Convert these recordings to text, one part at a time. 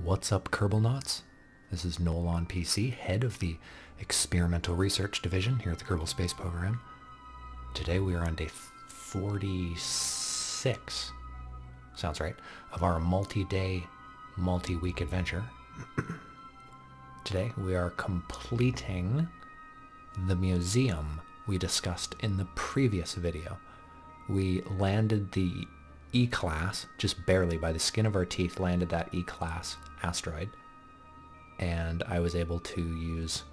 What's up, Kerbal Knots? This is NOELonPC, head of the Experimental Research Division here at the Kerbal Space Program. Today we are on day 46, sounds right, of our multi-day, multi-week adventure. Today we are completing the museum we discussed in the previous video. We landed the E-class, just barely by the skin of our teeth, landed that E-class asteroid, and I was able to use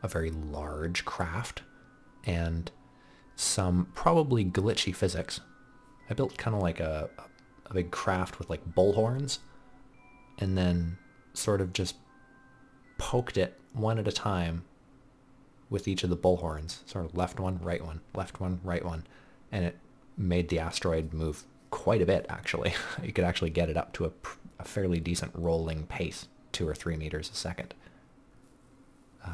a very large craft and some probably glitchy physics. I built kind of like a big craft with like bullhorns, and then sort of just poked it one at a time with each of the bullhorns, sort of left one, right one, left one, right one, and it made the asteroid move quite a bit, actually. You could actually get it up to a fairly decent rolling pace, 2 or 3 meters a second.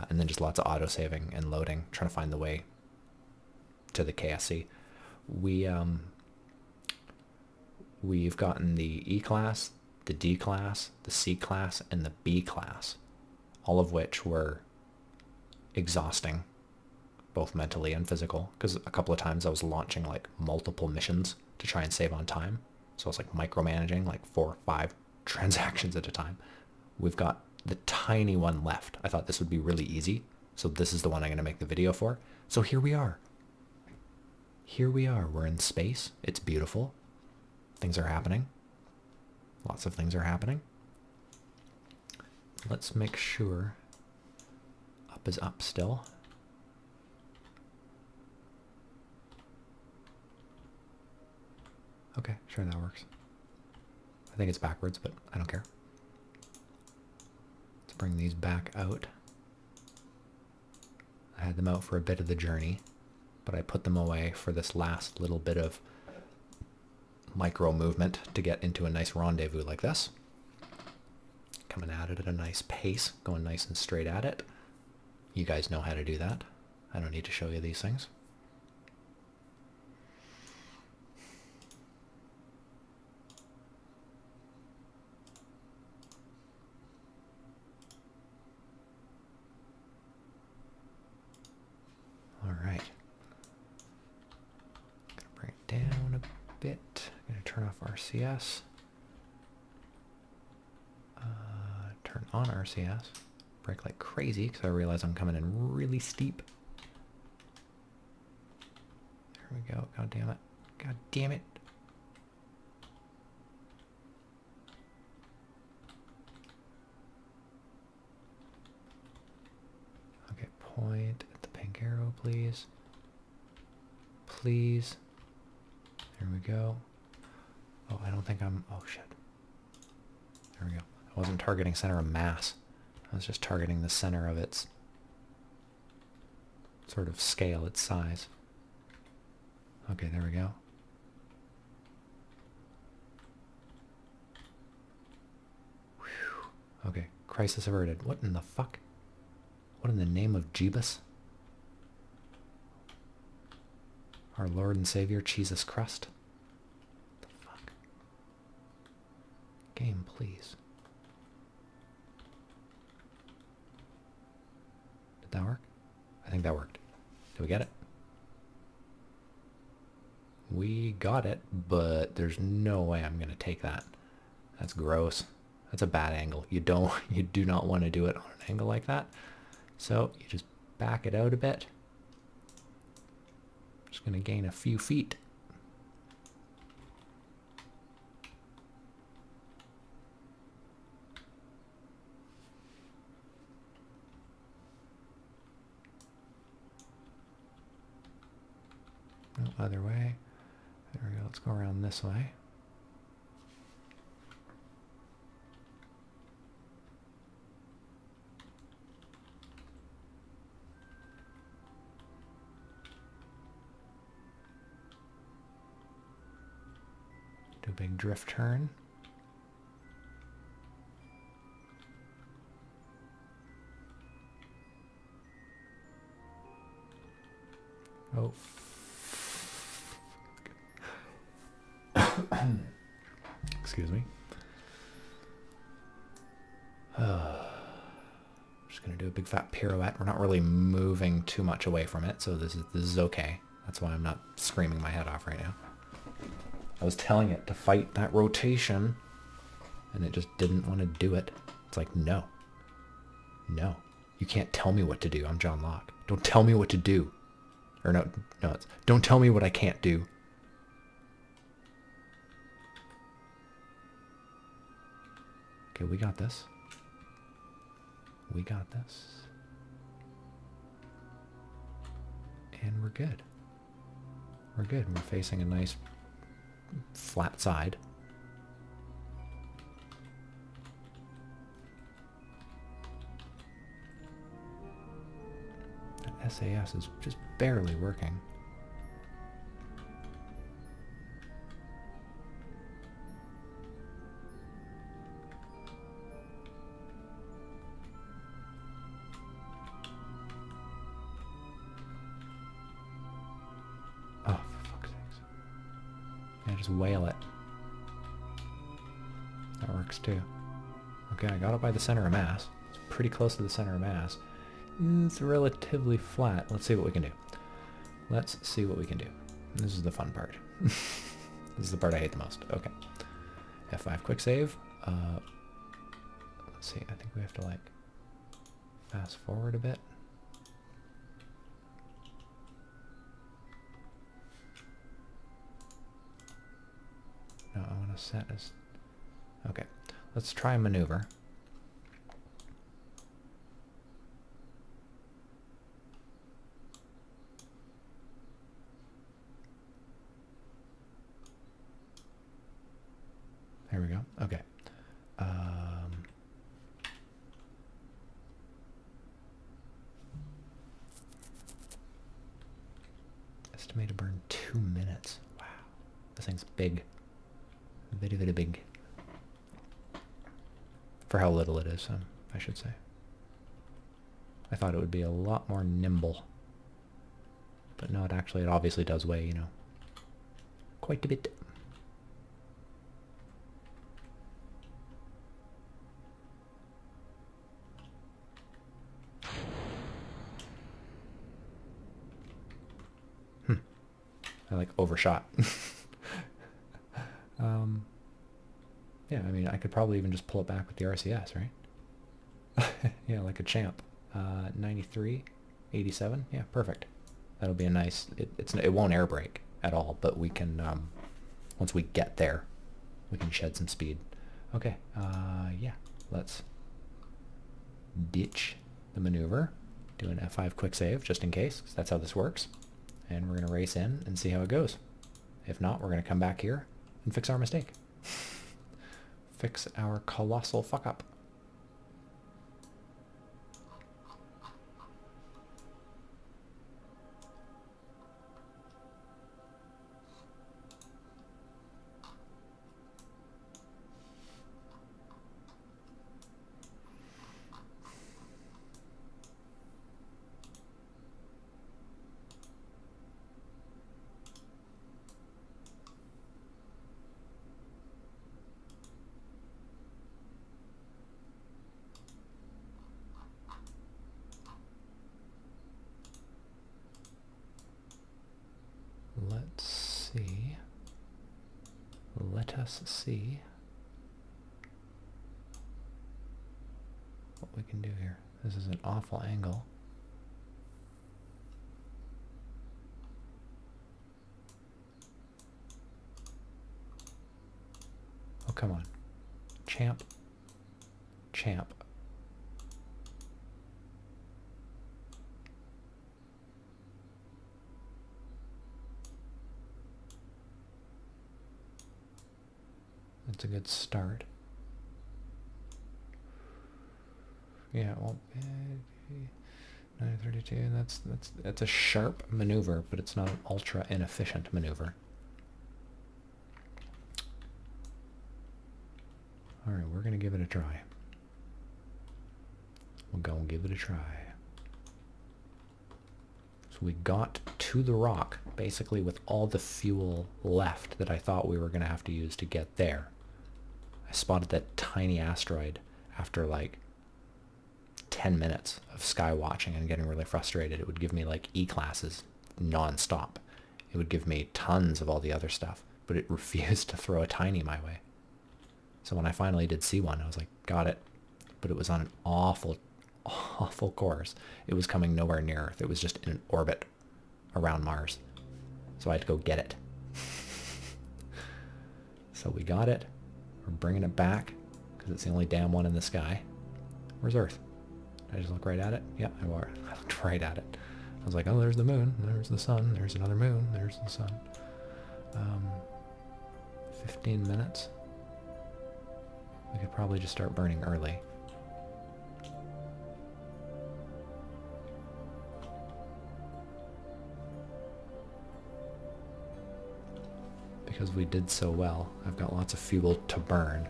And then just lots of auto-saving and loading, trying to find the way to the KSC. We've gotten the E-class, the D-class, the C-class, and the B-class, all of which were exhausting, both mentally and physical, because a couple of times I was launching like multiple missions to try and save on time. So I was like micromanaging like 4 or 5 transactions at a time. We've got the tiny one left. I thought this would be really easy, so this is the one I'm going to make the video for. So here we are. Here we are. We're in space. It's beautiful. Things are happening. Lots of things are happening. Let's make sure up is up still. Okay, sure, that works. I think it's backwards, but I don't care. Let's bring these back out. I had them out for a bit of the journey, but I put them away for this last little bit of micro movement to get into a nice rendezvous like this. Coming at it at a nice pace, going nice and straight at it. You guys know how to do that. I don't need to show you these things. Alright. Gonna bring it down a bit. Gonna turn off RCS. Turn on RCS. Brake like crazy because I realize I'm coming in really steep. There we go. God damn it. God damn it. Okay, point at the pink arrow, please. Please. There we go. Oh, I don't think I'm... Oh, shit. There we go. I wasn't targeting center of mass. I was just targeting the center of its sort of scale, its size. Okay, there we go. Whew. Okay, crisis averted. What in the fuck? What in the name of Jeebus? Our Lord and Savior, Jesus Christ. What the fuck? Game, please. Did that work? I think that worked. Did we get it? We got it, but there's no way I'm gonna take that. That's gross. That's a bad angle. You do not want to do it on an angle like that. So you just back it out a bit. Just gonna gain a few feet. No other way. There we go. Let's go around this way. Do a big drift turn. Oh. Excuse me. Just gonna do a big fat pirouette. We're not really moving too much away from it, so this is okay. That's why I'm not screaming my head off right now. I was telling it to fight that rotation, and it just didn't want to do it. It's like, no. No. You can't tell me what to do. I'm John Locke. Don't tell me what to do. Or no, it's, don't tell me what I can't do. Okay, we got this. We got this. And we're good. We're good. We're facing a nice flat side. That SAS is just barely working. Oh, for fuck's sakes. Yeah, just whale it. That works too. Okay, I got it by the center of mass. It's pretty close to the center of mass. It's relatively flat. Let's see what we can do. Let's see what we can do. This is the fun part. This is the part I hate the most. Okay. F5 quick save. Let's see. I think we have to like fast forward a bit. No, I want to set as... Okay. Let's try a maneuver. There we go. Okay. Estimated burn 2 minutes. Wow. This thing's big. Very, very big. For how little it is, I should say. I thought it would be a lot more nimble. But no, it obviously does weigh, you know, quite a bit. I like overshot. Yeah, I mean, I could probably even just pull it back with the RCS, right? Yeah, like a champ. 93, 87, yeah, perfect. That'll be a nice, it won't air brake at all, but we can, once we get there, we can shed some speed. Okay, yeah, let's ditch the maneuver, do an F5 quick save, just in case, because that's how this works. And we're going to race in and see how it goes. If not, we're going to come back here and fix our mistake. Fix our colossal fuck up. Let us see what we can do here. This is an awful angle. Oh, come on. Champ. Champ. That's a good start. Yeah, well, 932. That's a sharp maneuver, but it's not an ultra inefficient maneuver. All right, we're gonna give it a try. We'll go and give it a try. So we got to the rock basically with all the fuel left that I thought we were gonna have to use to get there. I spotted that tiny asteroid after like 10 minutes of sky watching and getting really frustrated, it would give me like E-classes non-stop. It would give me tons of all the other stuff, but it refused to throw a tiny my way. So when I finally did see one, I was like, got it. But it was on an awful, awful course. It was coming nowhere near Earth. It was just in an orbit around Mars. So I had to go get it. So we got it. We're bringing it back because it's the only damn one in the sky. Where's Earth? Did I just look right at it? Yeah, I looked right at it. I was like, oh, there's the moon, there's the sun, there's another moon, there's the sun. 15 minutes. We could probably just start burning early. Because we did so well, I've got lots of fuel to burn.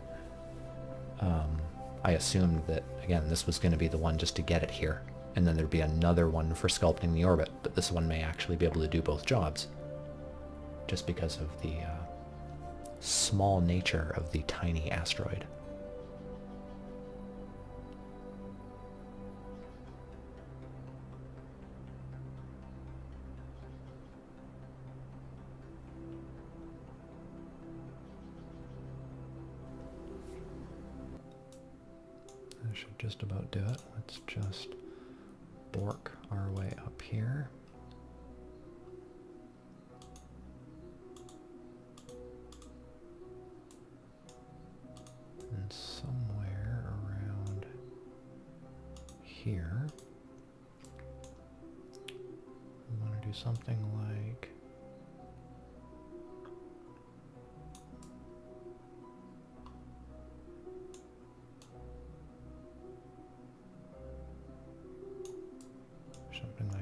I assumed that, again, this was going to be the one just to get it here, and then there'd be another one for sculpting the orbit, but this one may actually be able to do both jobs, just because of the small nature of the tiny asteroid. That should just about do it. Let's just bork our way up here. And somewhere around here, we want to do something like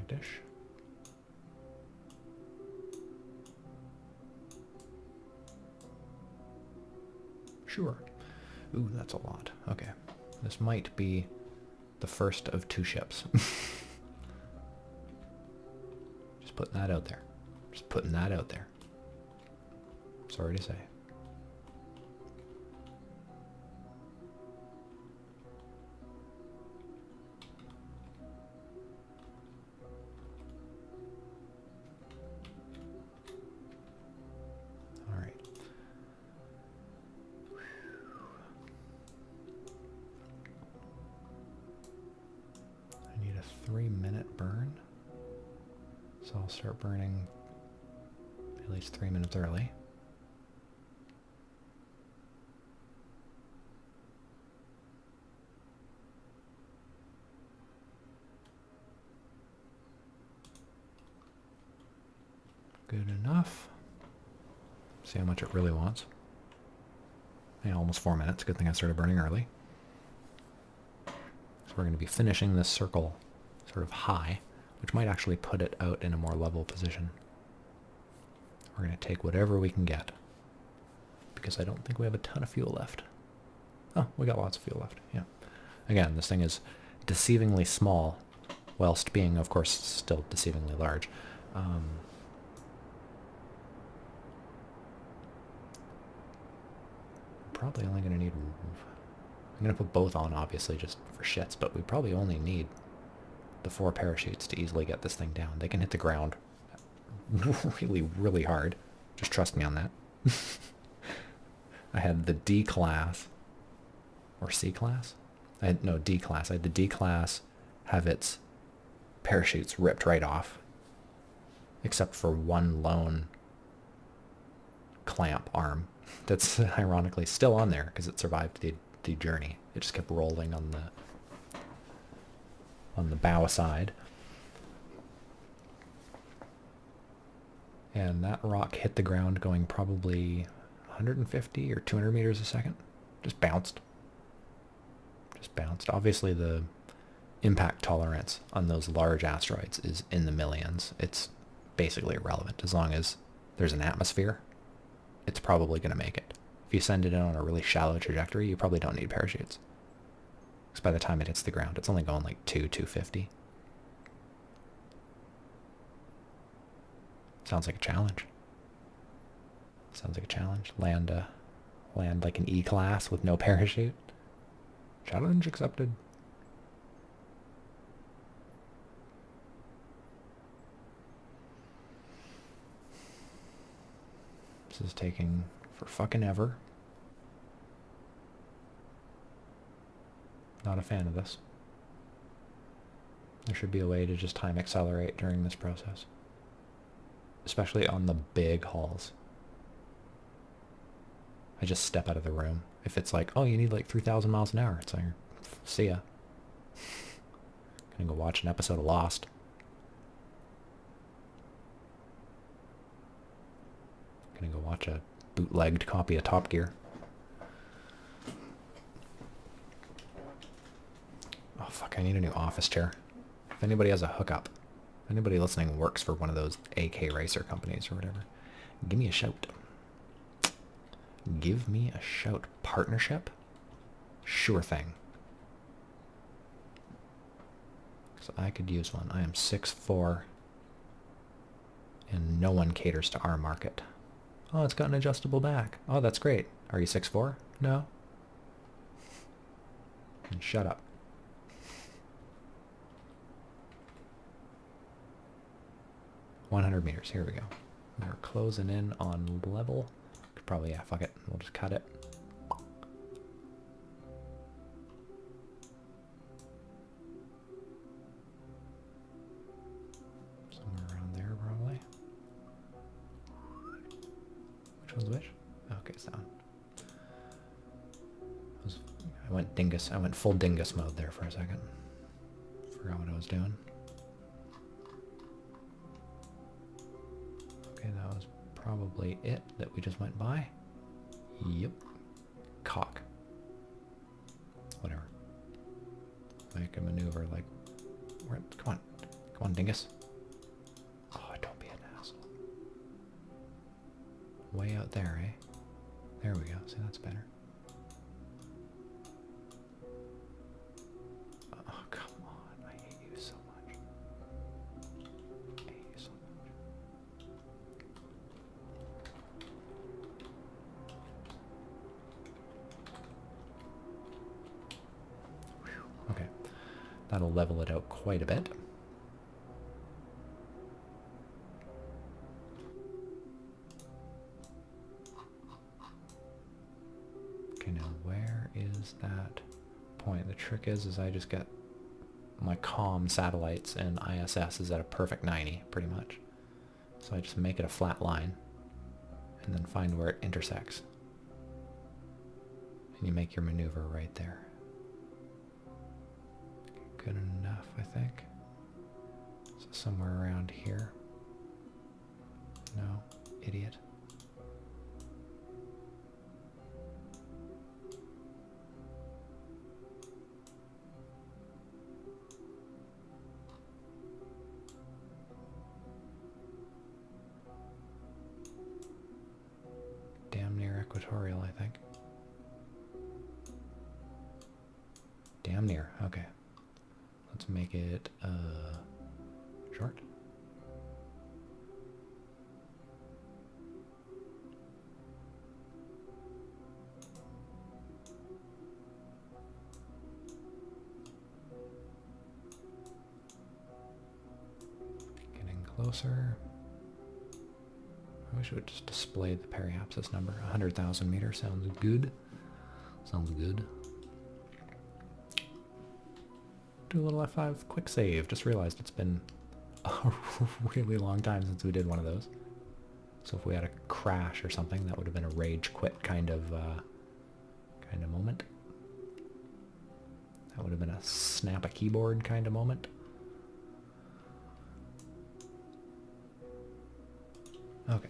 this. Sure. Ooh, that's a lot. Okay. This might be the first of 2 ships. Just putting that out there. Just putting that out there. Sorry to say. So I'll start burning at least 3 minutes early. Good enough. See how much it really wants. Yeah, almost 4 minutes. Good thing I started burning early. So we're going to be finishing this circle sort of high, which might actually put it out in a more level position. We're going to take whatever we can get, because I don't think we have a ton of fuel left. Oh, we got lots of fuel left, yeah. Again, this thing is deceivingly small, whilst being, of course, still deceivingly large. Probably only going to need... I'm going to put both on, obviously, just for shits, but we probably only need the 4 parachutes to easily get this thing down. They can hit the ground really, really hard. Just trust me on that. I had the D class, or C class? No, D class. I had the D class have its parachutes ripped right off, except for one lone clamp arm that's ironically still on there because it survived the journey. It just kept rolling on the bow side. And that rock hit the ground going probably 150 or 200 meters a second. Just bounced. Just bounced. Obviously the impact tolerance on those large asteroids is in the millions. It's basically irrelevant. As long as there's an atmosphere, it's probably going to make it. If you send it in on a really shallow trajectory, you probably don't need parachutes. Because by the time it hits the ground, it's only going like 250. Sounds like a challenge. Sounds like a challenge. Land like an E-class with no parachute. Challenge accepted. This is taking for fucking ever. Not a fan of this. There should be a way to just time accelerate during this process. Especially on the big hauls. I just step out of the room. If it's like, oh, you need like 3,000 miles an hour, it's like, see ya. Gonna go watch an episode of Lost. Gonna go watch a bootlegged copy of Top Gear. Oh fuck, I need a new office chair. If anybody has a hookup, if anybody listening works for one of those AK Racer companies or whatever, give me a shout. Give me a shout. Partnership? Sure thing. So I could use one. I am 6'4", and no one caters to our market. Oh, it's got an adjustable back. Oh, that's great. Are you 6'4"? No? And shut up. $100 meters. Here we go. We're closing in on level. Could probably, yeah, fuck it. We'll just cut it. Somewhere around there, probably. Which one's which? Okay, it's that one. I went dingus. I went full dingus mode there for a second. Forgot what I was doing. Okay, that was probably it that we just went by. Yep. Cock. Whatever. Make a maneuver like... Where, come on. Come on, dingus. Oh, don't be an asshole. Way out there, eh? There we go. See, that's better. Oh, come on. I hate you so much. I hate you so much. Whew. Okay. That'll level it out quite a bit. Okay, now where is that point? The trick is I just get my comm satellites and ISS is at a perfect 90, pretty much. So I just make it a flat line and then find where it intersects. And you make your maneuver right there. Good enough, I think. So somewhere around here. No, idiot. Damn near equatorial, I think. Damn near, okay. Let's make it short. Getting closer. I wish it would just display the periapsis number. 100,000 meters sounds good. Sounds good. Do a little F5 quick save. Just realized it's been a really long time since we did one of those. So if we had a crash or something, that would have been a rage quit kind of moment. That would have been a snap a keyboard kind of moment. Okay.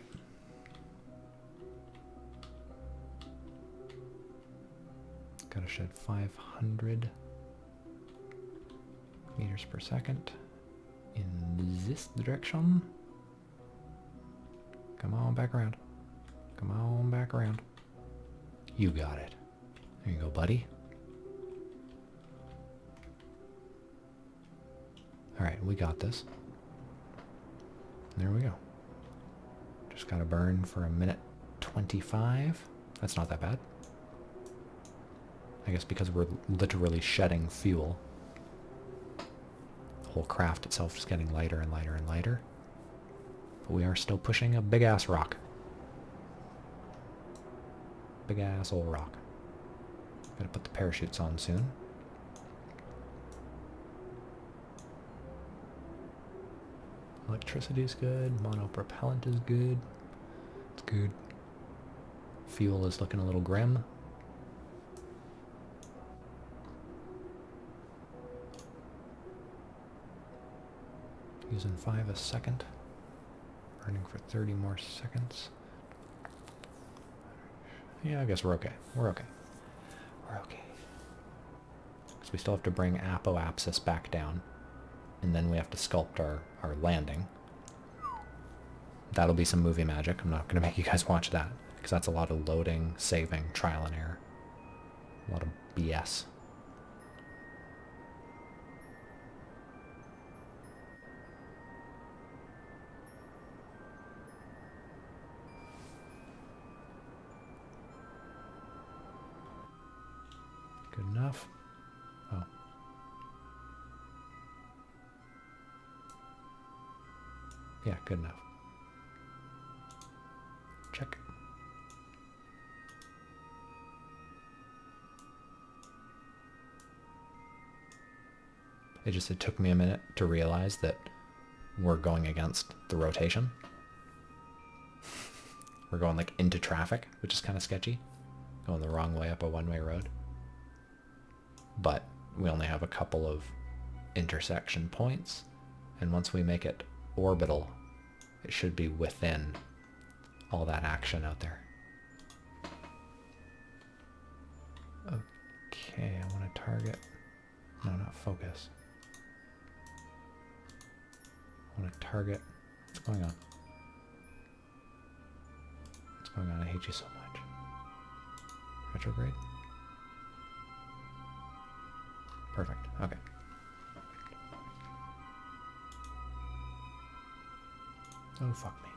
Gotta shed 500 meters per second in this direction. Come on back around. Come on back around. You got it. There you go, buddy. Alright, we got this. There we go. Just gotta burn for a minute 25. That's not that bad. I guess because we're literally shedding fuel. The whole craft itself is getting lighter and lighter and lighter. But we are still pushing a big-ass rock. Big-ass old rock. Gotta put the parachutes on soon. Electricity is good. Monopropellant is good. It's good. Fuel is looking a little grim. Using 5 a second. Burning for 30 more seconds. Yeah, I guess we're okay. We're okay. We're okay. Because we still have to bring apoapsis back down. And then we have to sculpt our landing. That'll be some movie magic. I'm not going to make you guys watch that. Because that's a lot of loading, saving, trial and error. A lot of BS. Good enough. Oh. Yeah, good enough. Check. It took me a minute to realize that we're going against the rotation. We're going like into traffic, which is kind of sketchy. Going the wrong way up a one-way road. But we only have a couple of intersection points, and once we make it orbital, it should be within all that action out there. Okay, I want to target. No, not focus. I want to target. What's going on? What's going on? I hate you so much. Retrograde? Perfect. Okay. Oh, fuck me.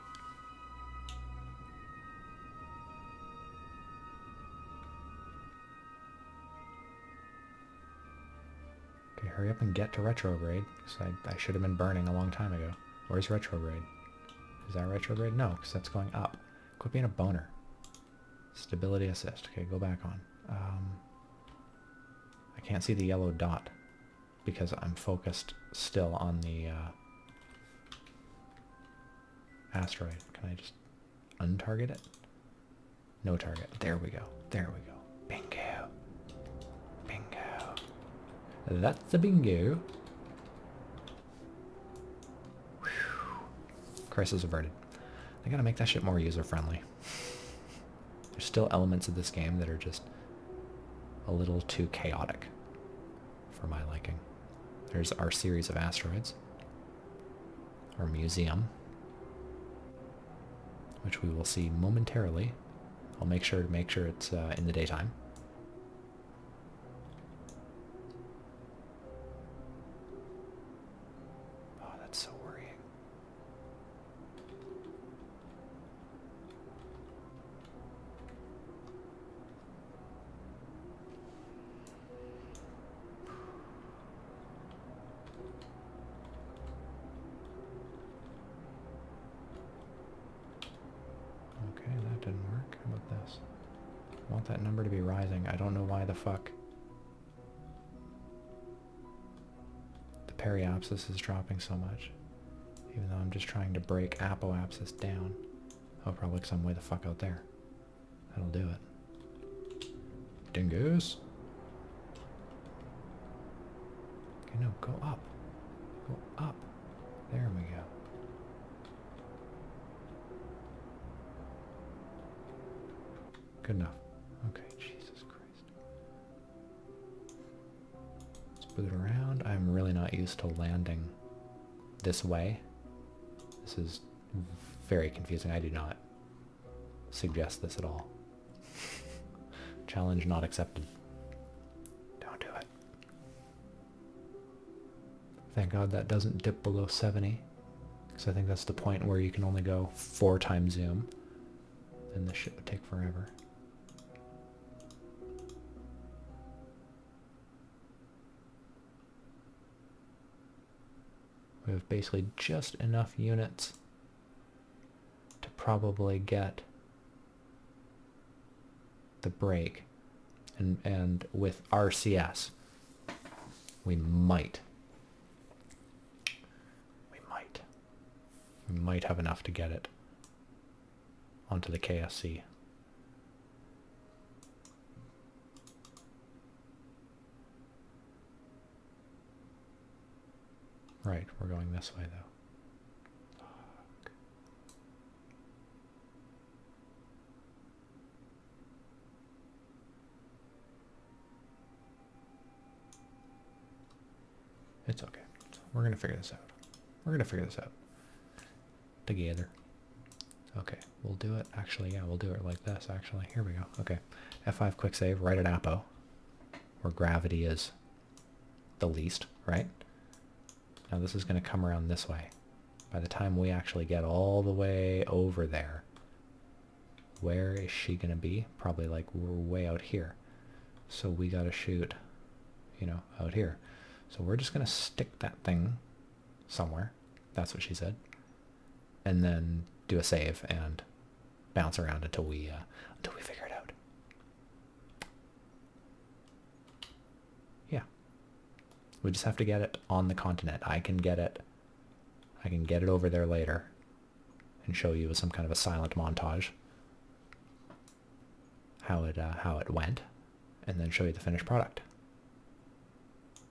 Okay, hurry up and get to retrograde, because I should have been burning a long time ago. Where's retrograde? Is that retrograde? No, because that's going up. Quit being a boner. Stability assist. Okay, go back on. I can't see the yellow dot because I'm focused still on the asteroid. Can I just untarget it? No target. There we go. There we go. Bingo. Bingo. That's a bingo. Whew. Crisis averted. I gotta make that shit more user-friendly. There's still elements of this game that are just a little too chaotic for my liking. There's our series of asteroids. Our museum, which we will see momentarily. I'll make sure it's in the daytime. Oh, that's so worrying. Okay, that didn't work. How about this? I want that number to be rising. I don't know why the fuck the periapsis is dropping so much. Even though I'm just trying to break apoapsis down. Oh, probably because I'm way the fuck out there. That'll do it. Dingoes. Okay, no, go up. Go up. There we go. Good enough. Okay, Jesus Christ. Let's boot around. I'm really not used to landing this way. This is very confusing. I do not suggest this at all. Challenge not accepted. Don't do it. Thank God that doesn't dip below 70. Because I think that's the point where you can only go 4 times zoom. Then this shit would take forever. We have basically just enough units to probably get the break. And with RCS, we might have enough to get it onto the KSC. Right, we're going this way though. Fuck. It's okay. We're gonna figure this out. We're gonna figure this out. Together. Okay, we'll do it. Actually, yeah, we'll do it like this, actually. Here we go. Okay. F5 quick save, right at Apo, where gravity is the least, right? Now this is going to come around this way. By the time we actually get all the way over there, where is she going to be? Probably like we're way out here. So we got to shoot, you know, out here. So we're just going to stick that thing somewhere. That's what she said. And then do a save and bounce around until we figure it out. Yeah. We just have to get it on the continent. I can get it over there later and show you some kind of a silent montage how it went, and then show you the finished product.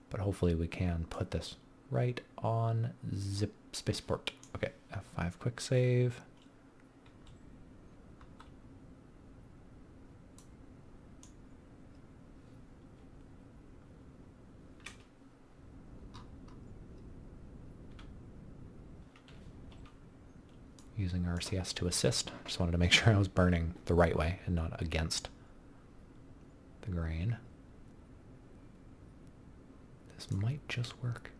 But hopefully we can put this right on zip spaceport. Okay, F5 quick save. Using RCS to assist. Just wanted to make sure I was burning the right way and not against the grain. This might just work.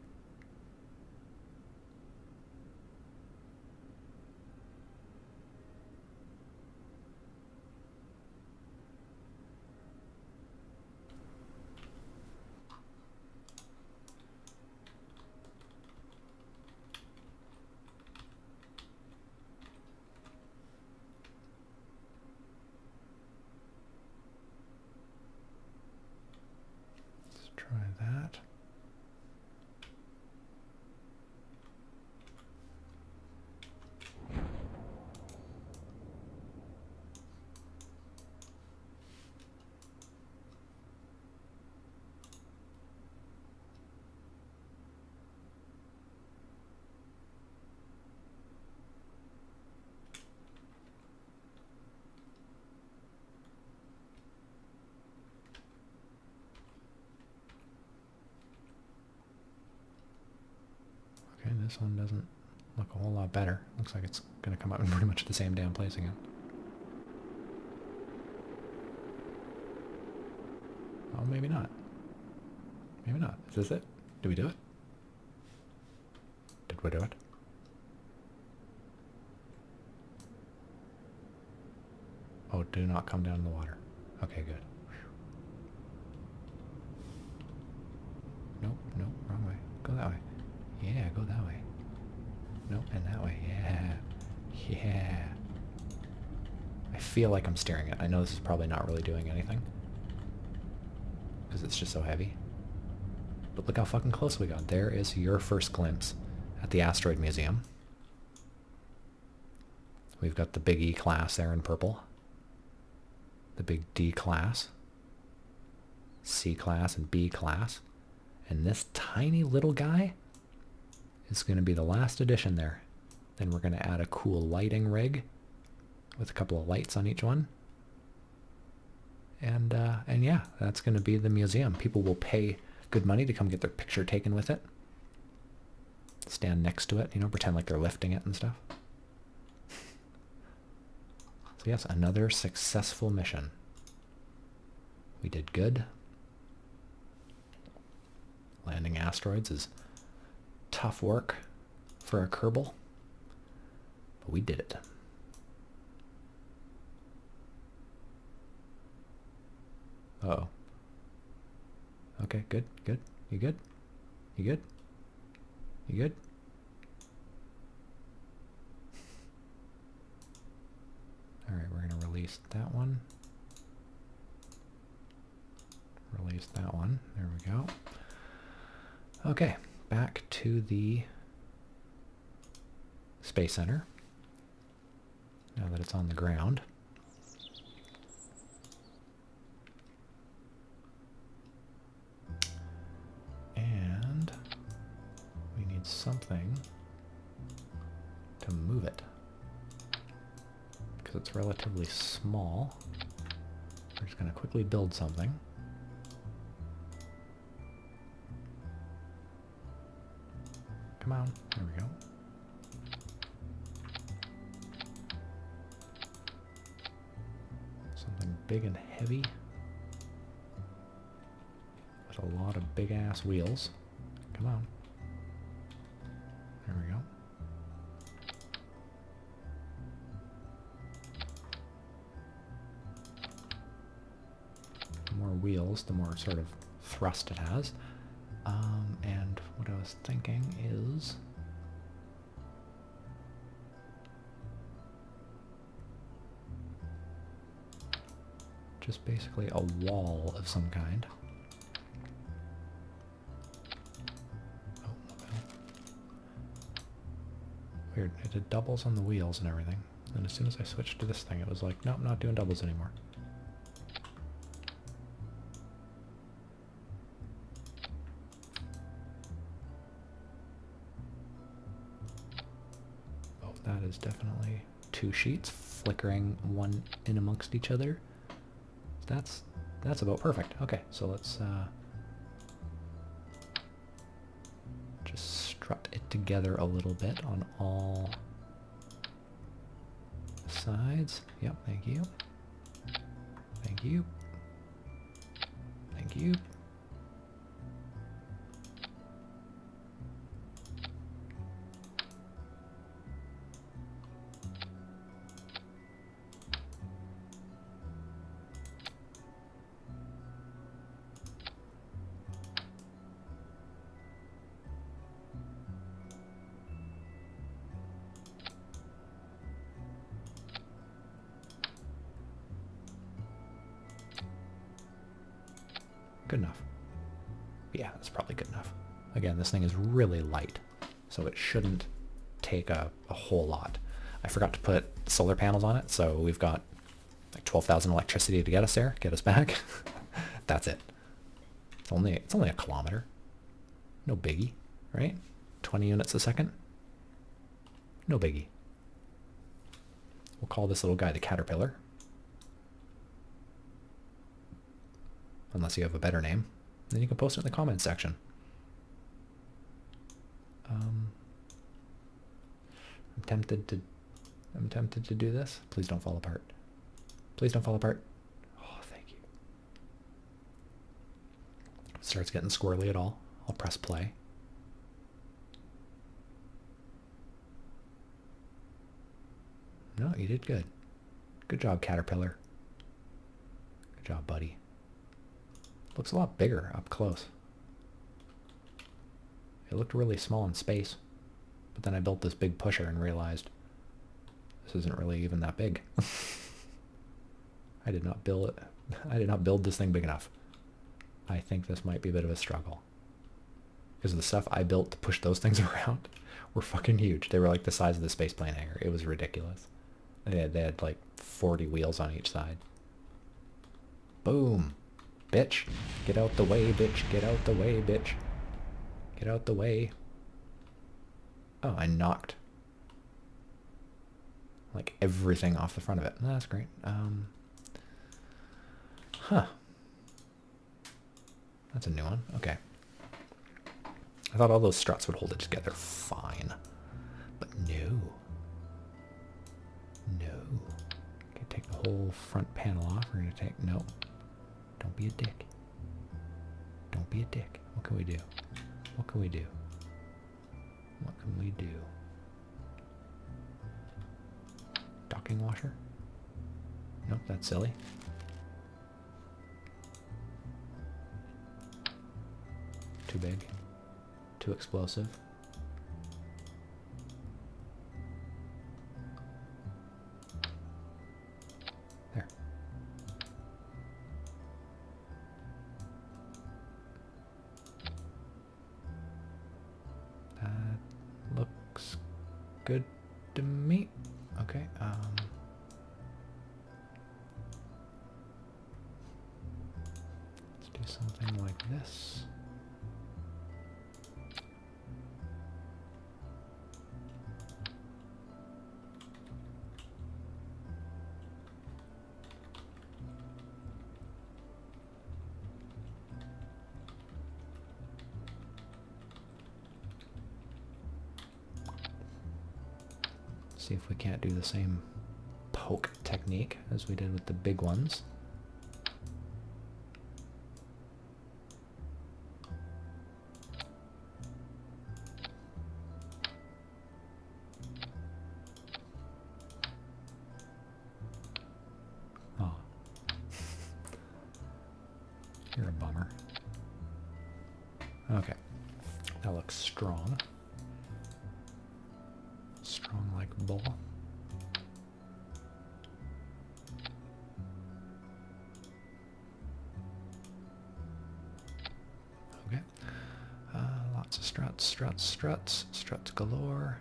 Try that. Okay, this one doesn't look a whole lot better. Looks like it's going to come out in pretty much the same damn place again. Oh, maybe not. Maybe not. Is this it? Did we do it? Did we do it? Oh, do not come down in the water. Okay, good. Nope, nope, wrong way. Go that way. Yeah, go that way. Nope, and that way. Yeah. Yeah. I feel like I'm steering it. I know this is probably not really doing anything, because it's just so heavy. But look how fucking close we got. There is your first glimpse at the Asteroid Museum. We've got the big E class there in purple. The big D class. C class and B class. And this tiny little guy is going to be the last addition there. Then we're going to add a cool lighting rig with a couple of lights on each one. And yeah, that's going to be the museum. People will pay good money to come get their picture taken with it. Stand next to it, you know, pretend like they're lifting it and stuff. So yes, another successful mission. We did good. Landing asteroids is tough work for a Kerbal, but we did it. Uh-oh. Okay, good, good. You good? You good? You good? Release that one. Release that one. There we go. Okay, back to the Space Center. Now that it's on the ground. And we need something to move it. Because it's relatively small. We're just going to quickly build something. Come on, there we go. Something big and heavy. With a lot of big ass wheels. Come on. There we go. The more wheels, the more sort of thrust it has. And what I was thinking is just basically a wall of some kind. Oh, weird. It did doubles on the wheels and everything. And as soon as I switched to this thing, it was like, nope, not doing doubles anymore. That is definitely two sheets flickering one in amongst each other. That's about perfect. Okay, so let's just strut it together a little bit on all sides. Yep, thank you. Thank you. Thank you. Good enough. Yeah, that's probably good enough. Again, this thing is really light, so it shouldn't take a whole lot. I forgot to put solar panels on it, so we've got like 12,000 electricity to get us there, get us back. That's it. It's only a kilometer. No biggie, right? 20 units a second. No biggie. We'll call this little guy the Caterpillar. Unless you have a better name. Then you can post it in the comments section. I'm tempted to do this. Please don't fall apart. Please don't fall apart. Oh, thank you. If it starts getting squirrely at all, I'll press play. No, you did good. Good job, Caterpillar. Good job, buddy. Looks a lot bigger up close. It looked really small in space, but then I built this big pusher and realized this isn't really even that big. I did not build this thing big enough. I think this might be a bit of a struggle. Because the stuff I built to push those things around were fucking huge. They were like the size of the spaceplane hangar. It was ridiculous. They had like 40 wheels on each side. Boom. Bitch. Get out the way, bitch. Get out the way, bitch. Get out the way. Oh, I knocked like everything off the front of it. That's great. Huh. That's a new one. Okay. I thought all those struts would hold it together fine. But no. No. Okay, take the whole front panel off. We're going to take... No. Don't be a dick. Don't be a dick. What can we do? What can we do? What can we do? Docking washer? Nope, that's silly. Too big. Too explosive. There. good to me. Okay, let's do something like this. See if we can't do the same poke technique as we did with the big ones. Oh. You're a bummer. Okay. That looks strong. Strong like bull. Okay. Lots of struts, struts, struts, struts galore.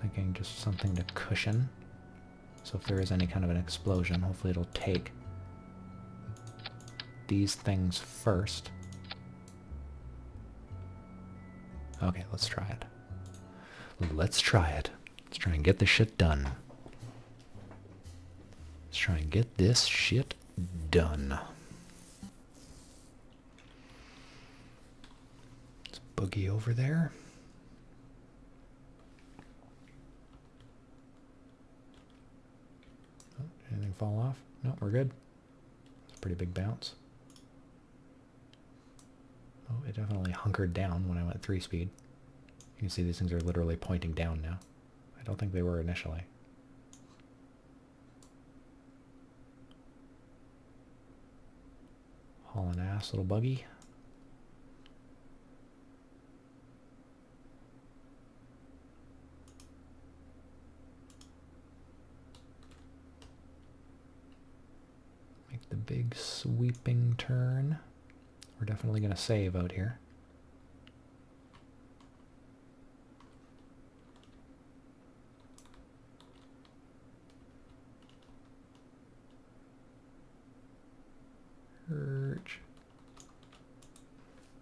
Thinking just something to cushion. So if there is any kind of an explosion, hopefully it'll take these things first. Okay, let's try it. Let's try it. Let's try and get this shit done. Let's try and get this shit done. Let's boogie over there. Oh, anything fall off? No, we're good. It's a pretty big bounce. Oh, it definitely hunkered down when I went 3-speed. You can see these things are literally pointing down now. I don't think they were initially. Hauling ass, little buggy. Make the big sweeping turn. We're definitely going to save out here. Urge.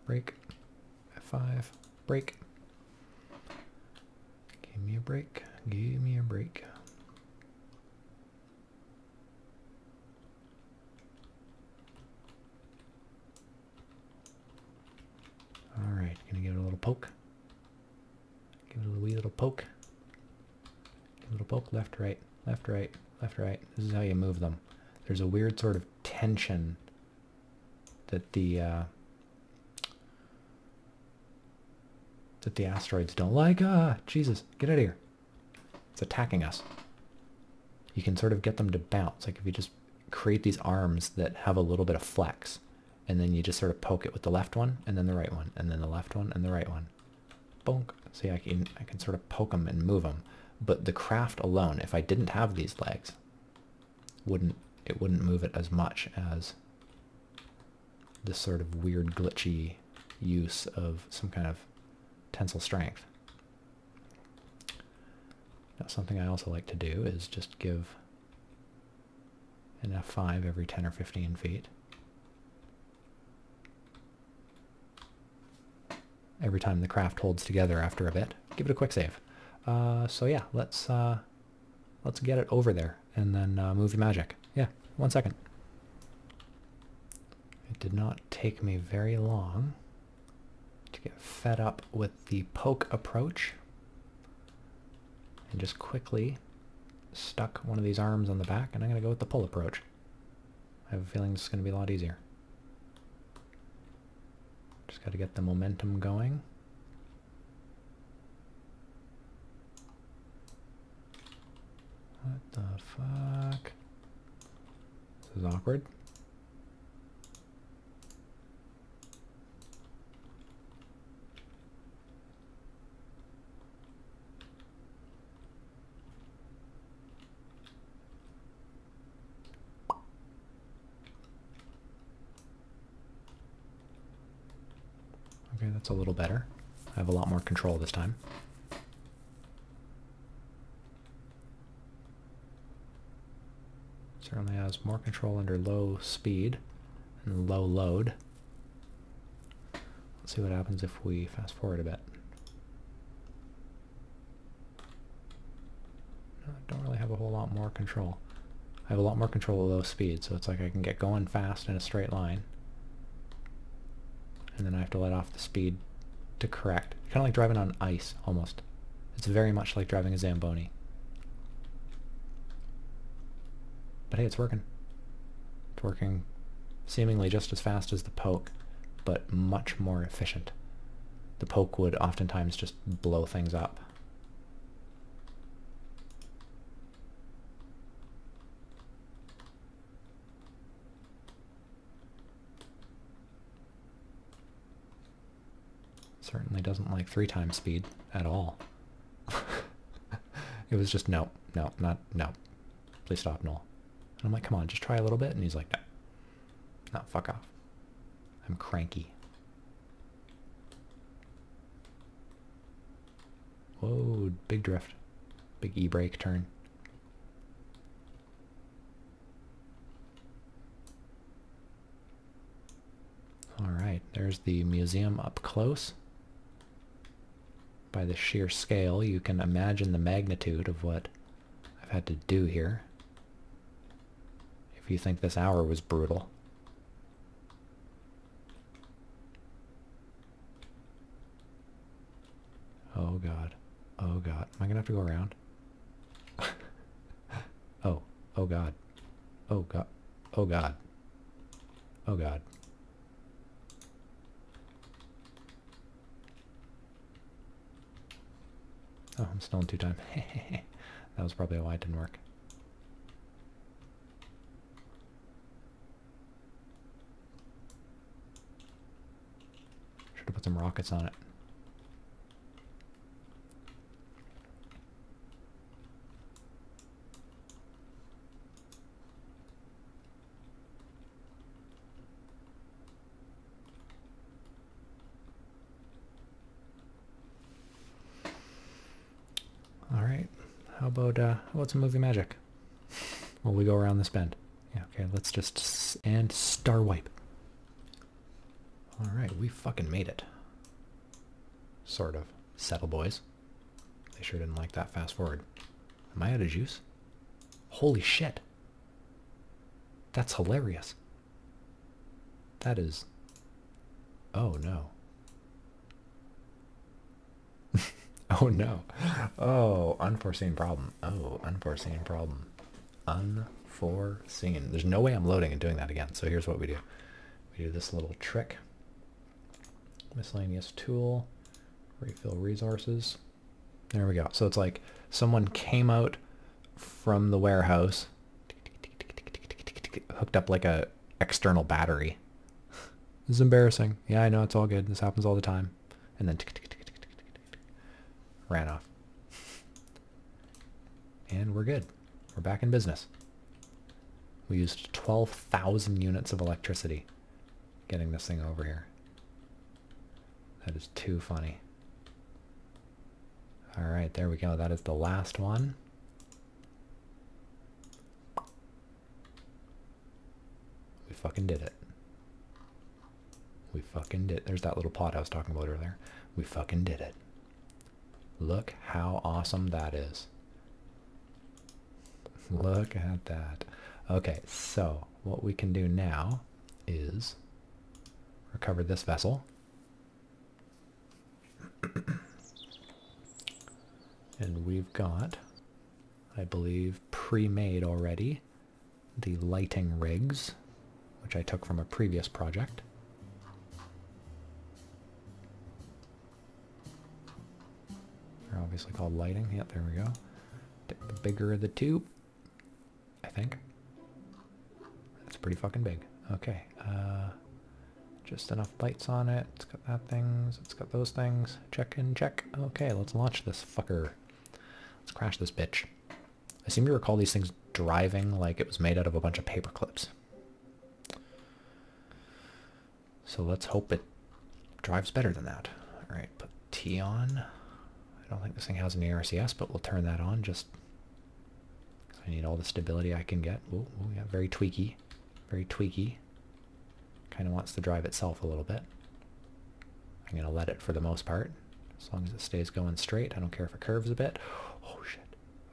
Break. F5. Break. Give me a break. Give me a break. Alright, gonna give it a little poke. Give it a wee little poke. Give it a little poke, left, right, left, right, left, right. This is how you move them. There's a weird sort of tension that the asteroids don't like. Ah, Jesus, get out of here. It's attacking us. You can sort of get them to bounce. Like if you just create these arms that have a little bit of flex, and then you just sort of poke it with the left one, and then the right one, and then the left one, and the right one. Bonk. See, I can sort of poke them and move them. But the craft alone, if I didn't have these legs, it wouldn't move it as much as this sort of weird glitchy use of some kind of tensile strength. Now, something I also like to do is just give an F5 every 10 or 15 feet. Every time the craft holds together after a bit, give it a quick save. So yeah, let's get it over there and then move the magic. Yeah, 1 second. It did not take me very long to get fed up with the poke approach and just quickly stuck one of these arms on the back, and I'm going to go with the pull approach. I have a feeling this is going to be a lot easier. Just got to get the momentum going. What the fuck? This is awkward. that's a little better. I have a lot more control this time. Certainly has more control under low speed and low load. Let's see what happens if we fast forward a bit. No, I don't really have a whole lot more control. I have a lot more control at low speed, so it's like I can get going fast in a straight line. And then I have to let off the speed to correct. Kind of like driving on ice, almost. It's very much like driving a Zamboni. But hey, it's working. It's working seemingly just as fast as the poke, but much more efficient. The poke would oftentimes just blow things up. Certainly doesn't like 3 times speed at all. It was just no, please stop, Noel. And I'm like, come on, just try a little bit. And he's like, no, fuck off. I'm cranky. Whoa, big drift. Big e-brake turn. Alright, there's the museum up close. By the sheer scale, you can imagine the magnitude of what I've had to do here. If you think this hour was brutal. Oh god. Oh god. Am I gonna have to go around? Oh god. Oh god. Oh god. Oh god. Oh, I'm still in 2 time. That was probably why it didn't work. Should have put some rockets on it. Alright, how about some movie magic? Will we go around this bend? Yeah, okay, let's just, and star wipe. Alright, we fucking made it. Sort of. Settle, boys. They sure didn't like that fast forward. Am I out of juice? Holy shit. That's hilarious. That is... Oh no. Oh no. Oh, unforeseen problem. Oh, unforeseen problem. Unforeseen. There's no way I'm loading and doing that again. So here's what we do. We do this little trick. Miscellaneous tool. Refill resources. There we go. So it's like someone came out from the warehouse, hooked up like a external battery. This is embarrassing. Yeah, I know, it's all good. This happens all the time. And then ran off. And we're good. We're back in business. We used 12,000 units of electricity getting this thing over here. That is too funny. Alright, there we go. That is the last one. We fucking did it. We fucking did it. There's that little pot I was talking about earlier. We fucking did it. Look how awesome that is. Look at that. Okay, so what we can do now is recover this vessel. And we've got, I believe, pre-made already the lighting rigs, which I took from a previous project. They're obviously called lighting. Yep, there we go. Take the bigger of the two, I think. That's pretty fucking big. Okay, just enough lights on it. It's got that things. It's got those things. Check and check. Okay, let's launch this fucker. Let's crash this bitch. I seem to recall these things driving like it was made out of a bunch of paper clips. So let's hope it drives better than that. Alright, put T on. I don't think this thing has any RCS, but we'll turn that on just because I need all the stability I can get. Ooh, yeah, very tweaky. Very tweaky. Kind of wants to drive itself a little bit. I'm going to let it for the most part. As long as it stays going straight. I don't care if it curves a bit. Oh shit.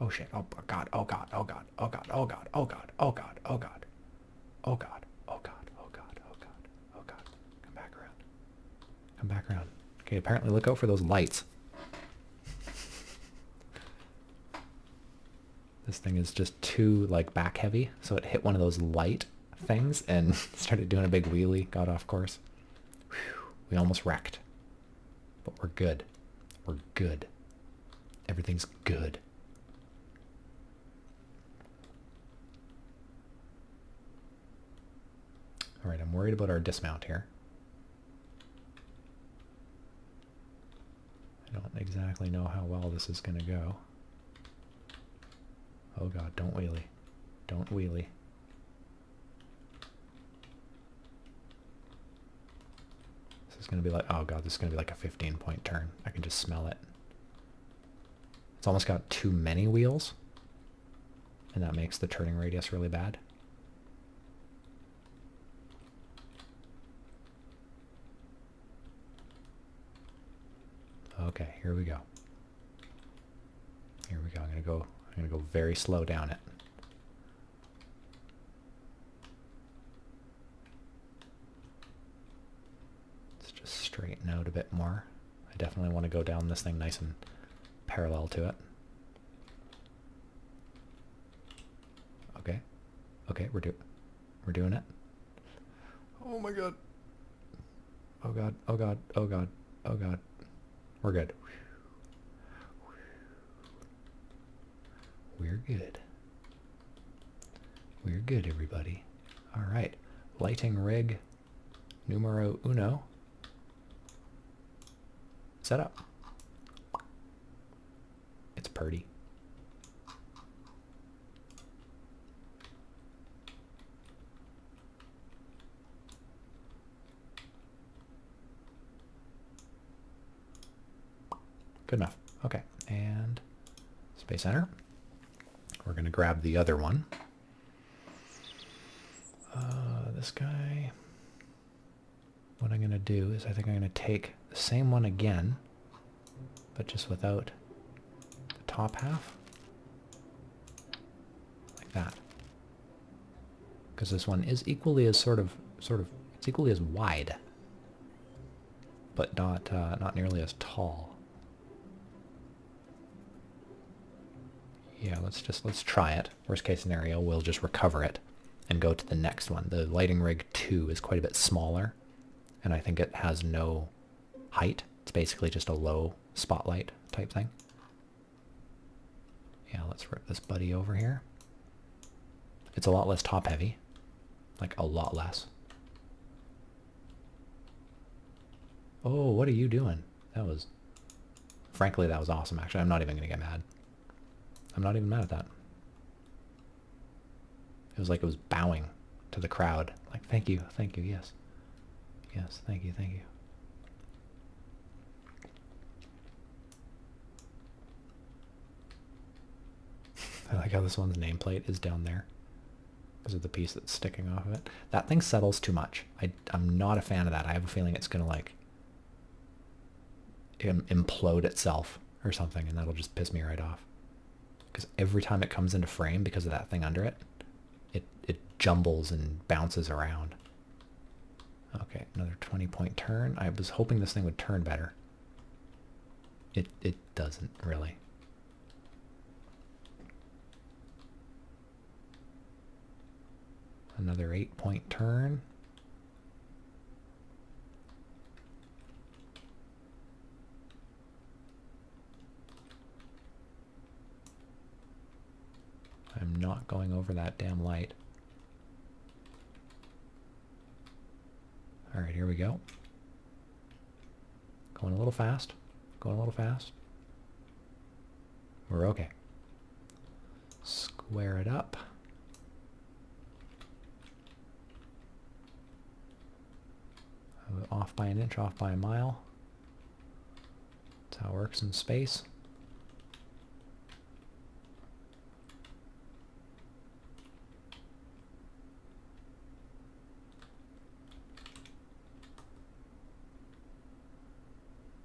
Oh shit. Oh god. Oh god. Oh god. Oh god. Oh god. Oh god. Oh god. Oh god. Oh god. Oh god. Oh god. Oh god. Oh god. Come back around. Come back around. Okay, apparently look out for those lights. This thing is just too like back heavy, so it hit one of those light things and started doing a big wheelie, got off course. Whew, we almost wrecked. But we're good. We're good. Everything's good. Alright, I'm worried about our dismount here. I don't exactly know how well this is going to go. Oh god, don't wheelie. Don't wheelie. This is going to be like, oh god, this is going to be like a 15-point turn. I can just smell it. It's almost got too many wheels, and that makes the turning radius really bad. Okay, here we go. Here we go. I'm gonna go very slow down it. Let's just straighten out a bit more. I definitely want to go down this thing nice and parallel to it. Okay. Okay, we're doing it. Oh my god. Oh god, oh god, oh god, oh god. We're good. We're good. We're good, everybody. Alright. Lighting rig numero uno. Set up. It's pretty. Good enough. Okay. And space enter. We're going to grab the other one. This guy. What I'm going to do is I think I'm going to take the same one again, but just without the top half. Like that. Because this one is equally as it's equally as wide, but not nearly as tall. Yeah, let's try it. Worst case scenario, we'll just recover it and go to the next one. The lighting rig 2 is quite a bit smaller, and I think it has no height. It's basically just a low spotlight type thing. Yeah, let's rip this buddy over here. It's a lot less top heavy, like a lot less. Oh, what are you doing? Frankly, that was awesome, actually. I'm not even going to get mad. I'm not even mad at that. It was like it was bowing to the crowd. Like, thank you, yes. Yes, thank you. I like how this one's nameplate is down there because of the piece that's sticking off of it. That thing settles too much. I'm not a fan of that. I have a feeling it's going to like implode itself or something, and that'll just piss me right off. Because every time it comes into frame because of that thing under it, it jumbles and bounces around. Okay, another 20-point turn. I was hoping this thing would turn better. It doesn't really. Another 8-point turn. I'm not going over that damn light. Alright, here we go. Going a little fast. Going a little fast. We're okay. Square it up. Off by an inch, off by a mile. That's how it works in space.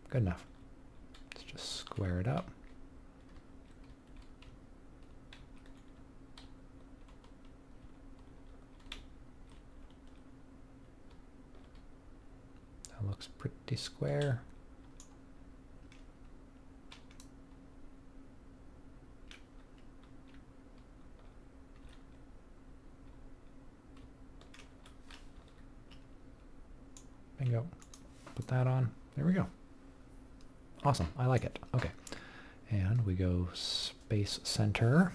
Good enough. Let's just square it up. That looks pretty square. Bingo. Put that on. There we go. Awesome. I like it. Okay. And we go space center.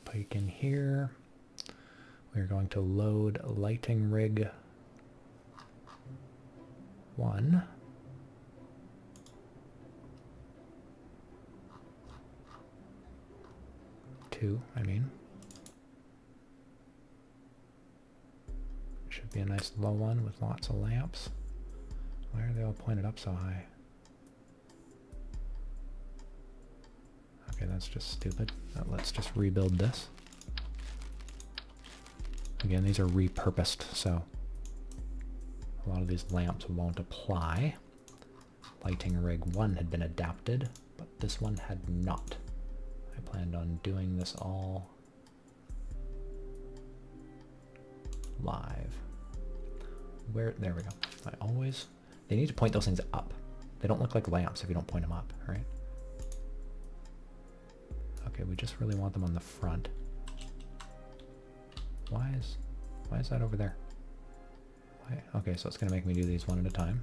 Pike in here. We're going to load lighting rig 1. Two, I mean. Should be a nice low one with lots of lamps. Why are they all pointed up so high? Okay, that's just stupid. Let's just rebuild this. Again, these are repurposed, so a lot of these lamps won't apply. Lighting rig 1 had been adapted, but this one had not. I planned on doing this all live. Where, there we go. They need to point those things up. They don't look like lamps if you don't point them up, right? Okay, we just really want them on the front. Why is that over there? Why? Okay, so it's gonna make me do these one at a time.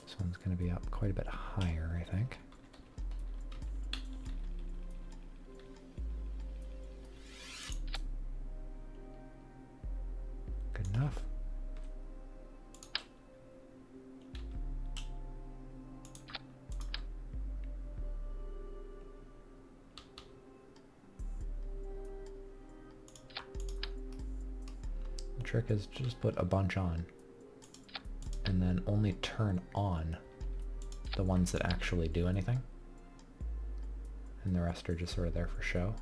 This one's gonna be up quite a bit higher, I think. Good enough. Trick is just put a bunch on and then only turn on the ones that actually do anything, and the rest are just sort of there for show.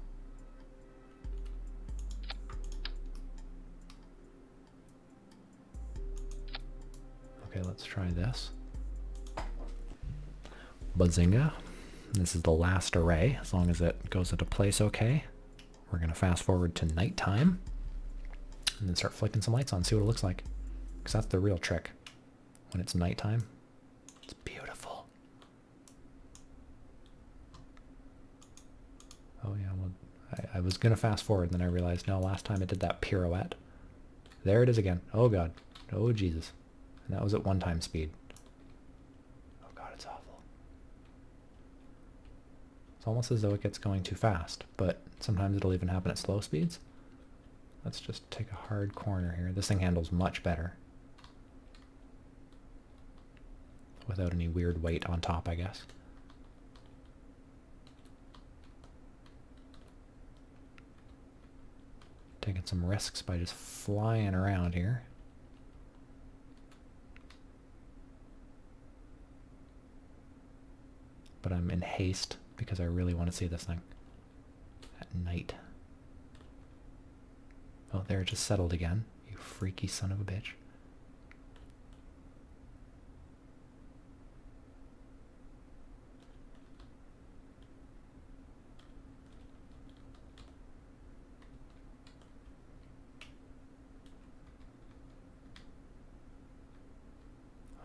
Okay, let's try this. Bazinga. This is the last array. As long as it goes into place okay, we're going to fast forward to nighttime. And then start flicking some lights on, see what it looks like. Because that's the real trick. When it's nighttime, it's beautiful. Oh yeah, well, I was going to fast forward, and then I realized, no, last time it did that pirouette. There it is again. Oh god. Oh Jesus. And that was at 1 time speed. Oh god, it's awful. It's almost as though it gets going too fast, but sometimes it'll even happen at slow speeds. Let's just take a hard corner here. This thing handles much better. Without any weird weight on top, I guess. Taking some risks by just flying around here. But I'm in haste because I really want to see this thing at night. Oh, there it just settled again. You freaky son of a bitch.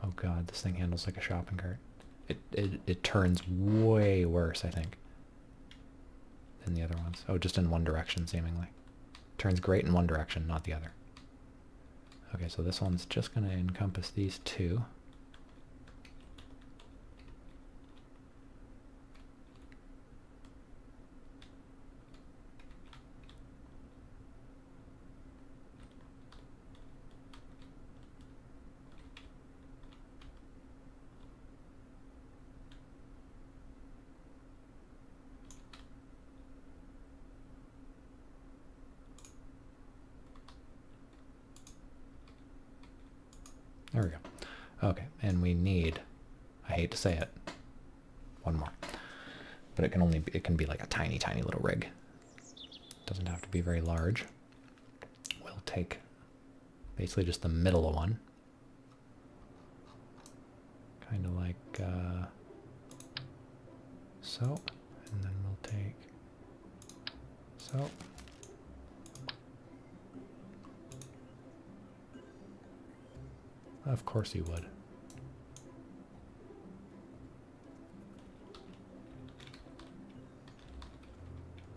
Oh god, this thing handles like a shopping cart. It turns way worse, I think, than the other ones. Oh, just in one direction, seemingly. Turns great in one direction, not the other. Okay, so this one's just going to encompass these two. There we go. Okay, and we need, I hate to say it, one more. But it can be like a tiny, tiny little rig. Doesn't have to be very large. We'll take basically just the middle of one. Kind of like so. And then we'll take so. Of course you would.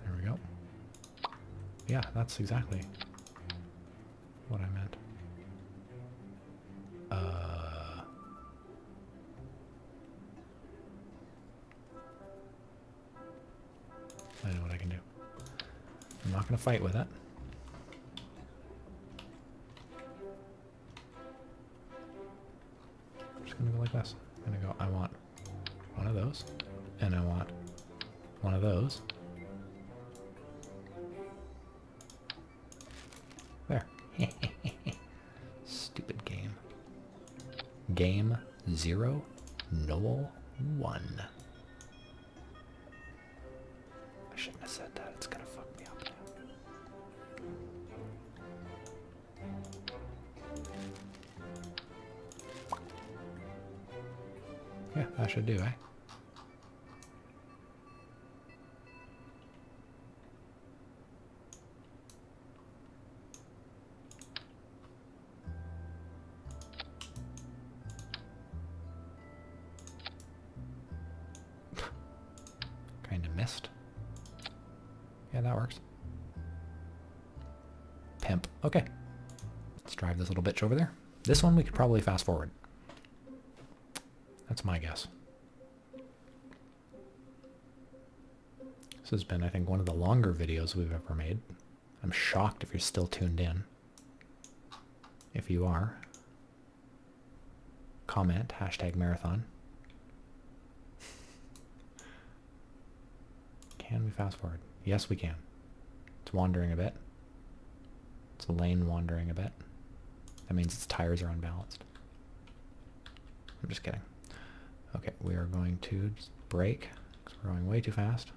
There we go. Yeah, that's exactly what I meant. I know what I can do. I'm not going to fight with it. I'm just going to go like this. I'm going to go, I want one of those, and I want one of those. There. Stupid game. Game 0, Noel 1. I shouldn't have said that. It's gonna fuck me up now. Yeah, that should do, eh? Kind of missed. Yeah, that works. Pimp. Okay. Let's drive this little bitch over there. This one we could probably fast forward. That's my guess. This has been, I think, one of the longer videos we've ever made. I'm shocked if you're still tuned in. If you are, comment, #marathon. Can we fast forward? Yes, we can. It's wandering a bit. It's a lane wandering a bit. That means its tires are unbalanced. I'm just kidding. Okay, we are going to just brake because we're going way too fast.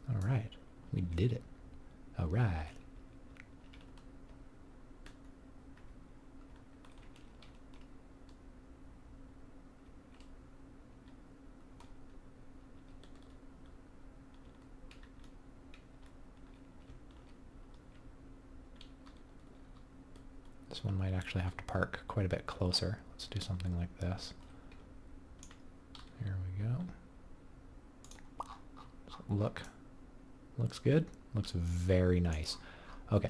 All right, we did it. All right. This one might actually have to park quite a bit closer. Let's do something like this. Here we go. So looks good. Looks very nice. Okay.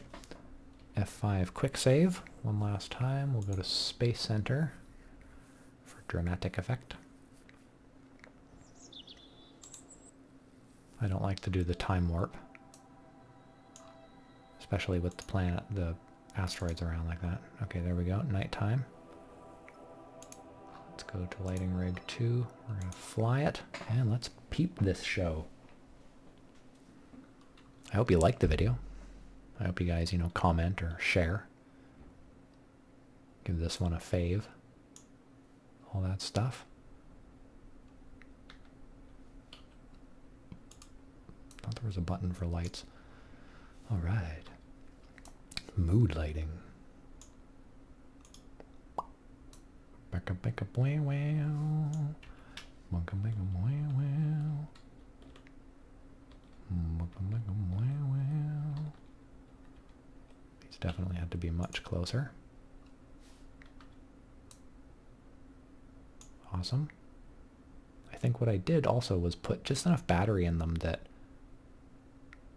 F5 quick save. One last time. We'll go to Space Center for dramatic effect. I don't like to do the time warp, especially with the asteroids around like that. Okay, there we go. Nighttime. Let's go to lighting rig 2. We're going to fly it, and let's peep this show. I hope you liked the video. I hope you guys, comment or share. Give this one a fave. All that stuff. Thought there was a button for lights. All right. Mood lighting. Back up, wow, wow. Back up, wow, wow. These definitely had to be much closer. Awesome. I think what I did also was put just enough battery in them that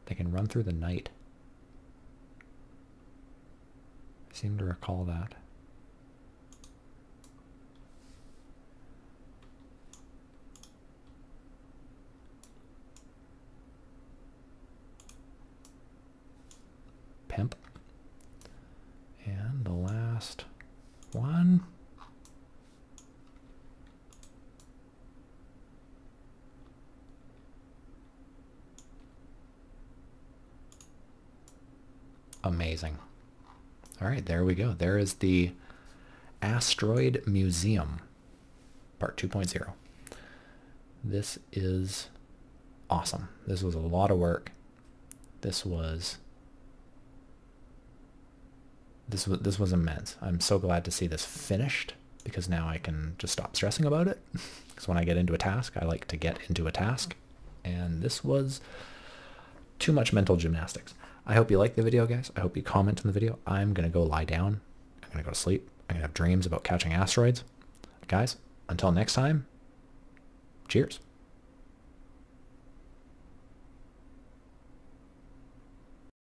they can run through the night. I seem to recall that. Pimp. And the last one. amazing. All right, there we go. There is the Asteroid Museum, part 2.0. This is awesome. This was a lot of work. This was immense. I'm so glad to see this finished, because now I can just stop stressing about it. Because when I get into a task, I like to get into a task. And this was too much mental gymnastics. I hope you liked the video, guys. I hope you comment on the video. I'm going to go lie down. I'm going to go to sleep. I'm going to have dreams about catching asteroids. Guys, until next time, cheers.